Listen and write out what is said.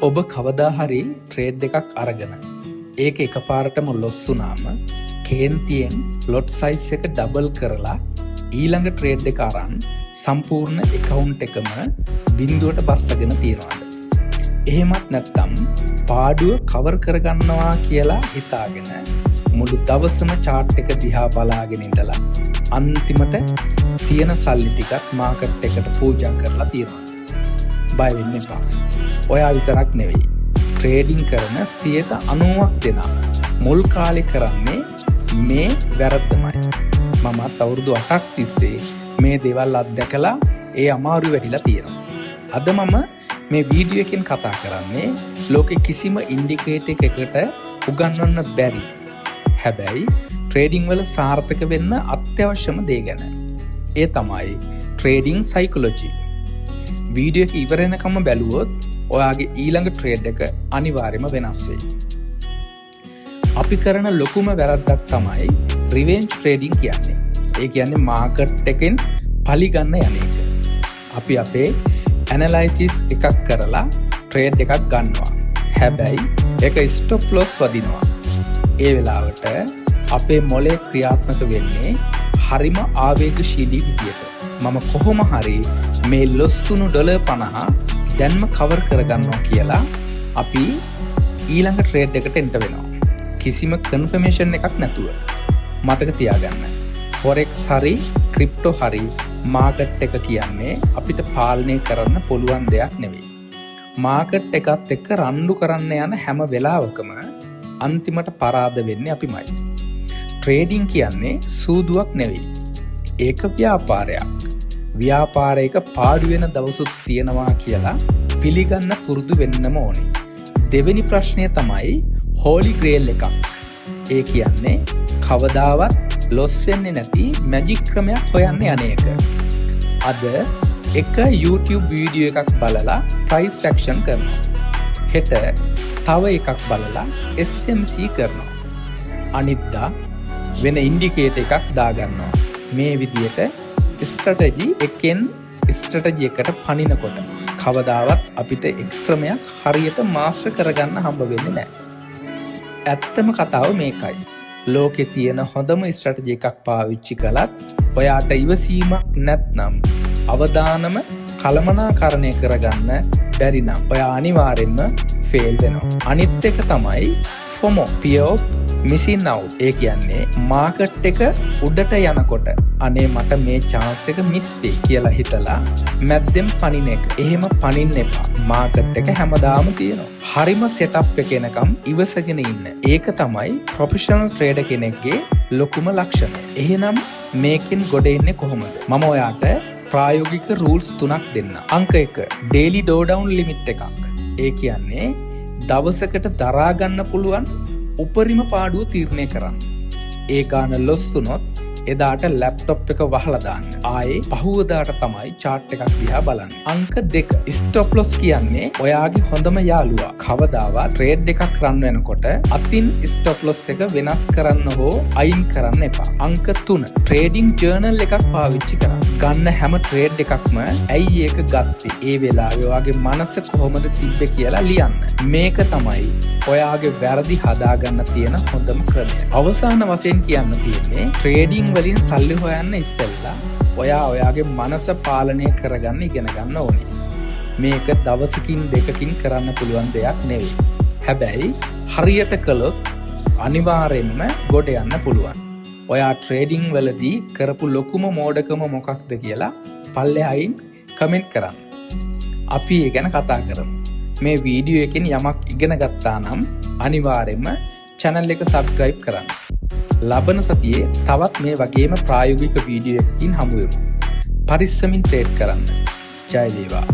ඔබ කවදා හරි ට්‍රේඩ් එකක් අරගෙන ඒක එකපාරටම ලොස් වුණාම කේන්තියෙන් ලොට් සයිස් එක ඩබල් කරලා ඊළඟ ට්‍රේඩ් එක අරන් සම්පූර්ණ account එකම බිඳුවට බස්සගෙන තියනවාද? එහෙමත් නැත්නම් පාඩුව කවර් කරගන්නවා කියලා හිතාගෙන මුළු දවසම chart එක දිහා බලාගෙන ඉඳලා අන්තිමට තියෙන සල්ලි ටිකත් මාකට් එකට පූජා කරලා තියනවා. බය වෙන්න එපා. ඔයා විතරක් නෙවෙයි. ට්‍රේඩින් කරන 90% දෙනා මුල් කාලේ කරන්නේ මේ වැරද්දමයි. මමත් අවුරුදු 8ක් තිස්සේ මේ දේවල් අත්දැකලා ඒ අමාරු වෙහිලා තියෙනවා. අද මම මේ වීඩියෝ එකෙන් කතා කරන්නේ ලෝකේ කිසිම ඉන්ඩිකේටර් එකකට උගන්වන්න බැරි. හැබැයි ට්‍රේඩින් වල සාර්ථක වෙන්න අත්‍යවශ්‍යම දේ ගැන. ඒ තමයි ට්‍රේඩින් සයිකොලොජි. වීඩියෝ එක ඉවර වෙනකම් බැලුවොත් ඔයාගේ ඊළඟ ට්‍රේඩ් එක අනිවාර්යයෙන්ම වෙනස් වෙයි. අපි කරන ලොකුම වැරද්දක් තමයි රිවෙන්ජ් ට්‍රේඩින් කියන්නේ. ඒ කියන්නේ මාකට් එකෙන් පලි ගන්න යන එක. අපි අපේ ඇනලයිසිස් එකක් කරලා ට්‍රේඩ් එකක් ගන්නවා. හැබැයි ඒක ස්ටොප් ලොස් වදිනවා. ඒ වෙලාවට අපේ මොලේ ක්‍රියාත්මක වෙන්නේ හරිම ආවේගශීලී විදියට. මම කොහොම හරි මේ ලොස් වුණු $50 දැන්ම කවර් කරගන්නවා කියලා අපි ඊළඟ ට්‍රේඩ් එකට එන්ටර් වෙනවා. කිසිම කන්ෆර්මේෂන් එකක් නැතුව. මතක තියාගන්න. ෆොරෙක්ස් හරි ක්‍රිප්ටෝ හරි මාකට් එක කියන්නේ අපිට පාලනය කරන්න පුළුවන් දෙයක් නෙවෙයි. මාකට් එකත් එක්ක රණ්ඩු කරන්න යන හැම වෙලාවකම අන්තිමට පරාද වෙන්නේ අපිමයි. ට්‍රේඩින් කියන්නේ සූදුවක් නෙවෙයි. ඒක ව්‍යාපාරයක්. ව්‍යාපාරයක පාඩු වෙන දවසුත් තියෙනවා කියලා පිළිගන්න පුරුදු වෙන්නම ඕනේ. දෙවෙනි ප්‍රශ්නය තමයි හෝලි ග්‍රේල් එකක්. ඒ කියන්නේ කවදාවත් ලොස් වෙන්නේ නැති මැජික් ක්‍රමයක් හොයන්න යන එක. අද එක YouTube වීඩියෝ එකක් බලලා ප්‍රයිස් ඇක්ෂන් කරනවා. හෙට තව එකක් බලලා SMC කරනවා. අනිද්දා වෙන ඉන්ඩිකේටර් එකක් දාගන්නවා. මේ විදියට ස්ට්‍රැටජි එකෙන් ස්ට්‍රැටජි එකට පනිනකොට කවදාවත් අපිට එක් ක්‍රමයක් හරියට මාස්ටර් කරගන්න හම්බ වෙන්නේ නැහැ. ඇත්තම කතාව මේකයි. ලෝකේ තියෙන හොඳම ස්ට්‍රැටජි එකක් පාවිච්චි කළත් ඔයාට ඉවසීමක් නැත්නම් අවදානම කළමනාකරණය කරගන්න බැරි නම් ඔයා අනිවාර්යෙන්ම ෆේල් වෙනවා. අනිත් එක තමයි FOMO, fear of missing out. ඒ කියන්නේ මාකට් එක උඩට යනකොට අනේ මට මේ chance එක මිස් වෙයි කියලා හිතලා මැද්දෙන් පනින එක. එහෙම පනින්න එපා. මාකට් එක හැමදාම තියෙනවා. හරිම සෙටප් එක එනකම් ඉවසගෙන ඉන්න. ඒක තමයි ප්‍රොෆෙෂනල් ට්‍රේඩර් කෙනෙක්ගේ ලොකුම ලක්ෂණය. එහෙනම් මේකෙන් ගොඩ එන්නේ කොහොමද? මම ඔයාට ප්‍රායෝගික රූල්ස් 3ක් දෙන්න. අංක 1 ඩේලි ඩෝඩවුන් ලිමිට් එකක්. ඒ කියන්නේ දවසකට දරා ගන්න පුළුවන් උපරිම පාඩුව තීරණය කරන්න. ඒ ගාන ලොස් වුණොත් එදාට ලැප්ටොප් එක වහලා දාන්න. ආයේ පහුවදාට තමයි chart එකක් දිහා බලන්න. අංක 2 ස්ටොප් ලොස් කියන්නේ ඔයාගේ හොඳම යාළුවා. කවදාවත් ට්‍රේඩ් එකක් රන් වෙනකොට අතින් ස්ටොප් ලොස් එක වෙනස් කරන්න හෝ අයින් කරන්න එපා. අංක 3 ට්‍රේඩින් ජර්නල් එකක් පාවිච්චි කරන්න. ගන්න හැම ට්‍රේඩ් එකක්ම ඇයි ඒක ගත්තේ? ඒ වෙලාවේ ඔයාගේ මනස කොහොමද තිබ්බේ කියලා ලියන්න. මේක තමයි ඔයාගේ වැරදි හදාගන්න තියෙන හොඳම ක්‍රමය. අවසාන වශයෙන් කියන්න තියෙන්නේ ට්‍රේඩින් වලින් සල්ලි හොයන්න ඉස්සෙල්ලා ඔයාගේ මනස පාලනය කරගන්න ඉගෙන ගන්න ඕනේ. මේක දවසකින් දෙකකින් කරන්න පුළුවන් දෙයක් නෙවෙයි. හැබැයි හරියට කළොත් අනිවාර්යෙන්ම ගොඩ යන්න පුළුවන්. ඔයා ට්‍රේඩින් වලදී කරපු ලොකුම මෝඩකම මොකක්ද කියලා පල්ලෙහායින් කමෙන්ට් කරන්න. අපි ඒ ගැන කතා කරමු. මේ වීඩියෝ එකෙන් යමක් ඉගෙන ගත්තා නම් අනිවාර්යෙන්ම channel එක subscribe කරන්න. ලබන සතියේ තවත් මේ වගේම ප්‍රායෝගික වීඩියෝ එකකින් හමු වෙමු. පරිස්සමින් ට්‍රේඩ් කරන්න. ජය වේවා.